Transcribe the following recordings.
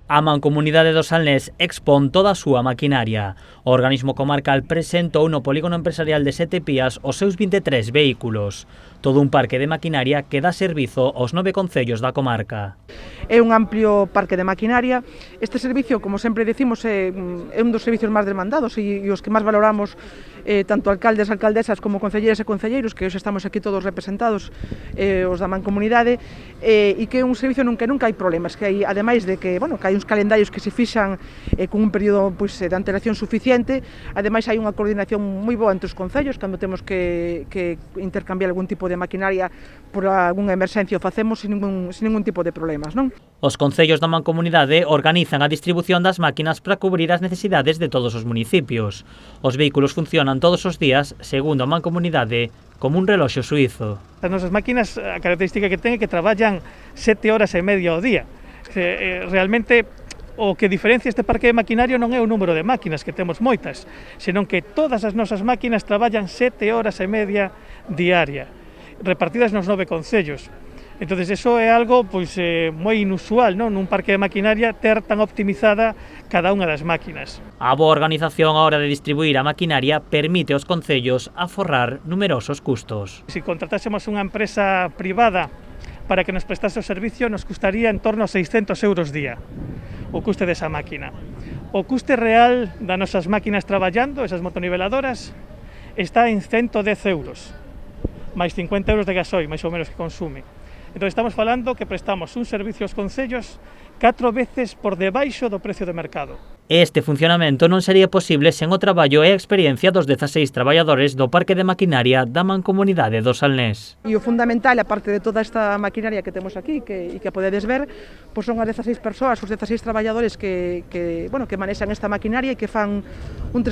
A Mancomunidade do Salnés expón toda a súa maquinaria. O organismo comarcal presentou no polígono empresarial de Sete Pías os seus 23 vehículos. Todo un parque de maquinaria que dá servizo aos 9 concellos da comarca. É un amplio parque de maquinaria. Este servicio, como sempre decimos, é un dos servicios máis demandados e os que máis valoramos tanto alcaldes, alcaldesas como concelleiras e concelleiros, que hoxe estamos aquí todos representados, os da Mancomunidade, e que é un servicio nun que nunca hai problemas, que hai, ademais de que, bueno, que hai uns calendarios que se fixan con un período de antelación suficiente, ademais hai unha coordinación moi boa entre os concellos, cando temos que intercambiar algún tipo de maquinaria por algunha emerxencia o facemos sin ningún tipo de problemas, non? Os concellos da Mancomunidade organizan a distribución das máquinas para cubrir as necesidades de todos os municipios. Os vehículos funcionan todos os días, segundo a Mancomunidade, como un reloxo suízo. As nosas máquinas, a característica que ten é que traballan 7 horas e media ao día. Realmente, o que diferencia este parque de maquinario non é o número de máquinas, que temos moitas, senón que todas as nosas máquinas traballan 7 horas e media diaria, repartidas nos 9 concellos. Entonces, eso é algo moi inusual, non? Nun parque de maquinaria ter tan optimizada cada unha das máquinas. A boa organización á hora de distribuir a maquinaria permite aos concellos aforrar numerosos custos. Se contratásemos unha empresa privada para que nos prestase o servicio, nos custaría en torno a 600 euros día o custe desa máquina. O custe real das nosas máquinas traballando, esas motoniveladoras, está en 110 euros, máis 50 euros de gasoil, máis ou menos que consume. Entón, estamos falando que prestamos un servicio aos concellos 4 veces por debaixo do precio de mercado. Este funcionamento non sería posible sen o traballo e a experiencia dos 16 traballadores do parque de maquinaria da Mancomunidade do Salnés. E o fundamental, aparte de toda esta maquinaria que temos aquí e que podedes ver, pois son as 16 persoas, os 16 traballadores que manexan esta maquinaria e que fan un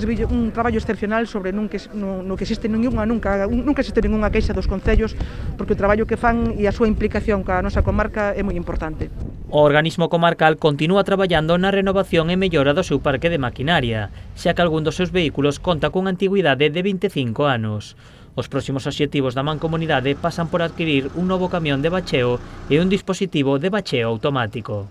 traballo excepcional sobre no que existe nunca existe ninguna queixa dos concellos, porque o traballo que fan e a súa implicación ca nosa comarca é moi importante. O organismo comarcal continúa traballando na renovación e mellora do seu parque de maquinaria, xa que algún dos seus vehículos conta cunha antigüidade de 25 anos. Os próximos obxectivos da Mancomunidade pasan por adquirir un novo camión de bacheo e un dispositivo de bacheo automático.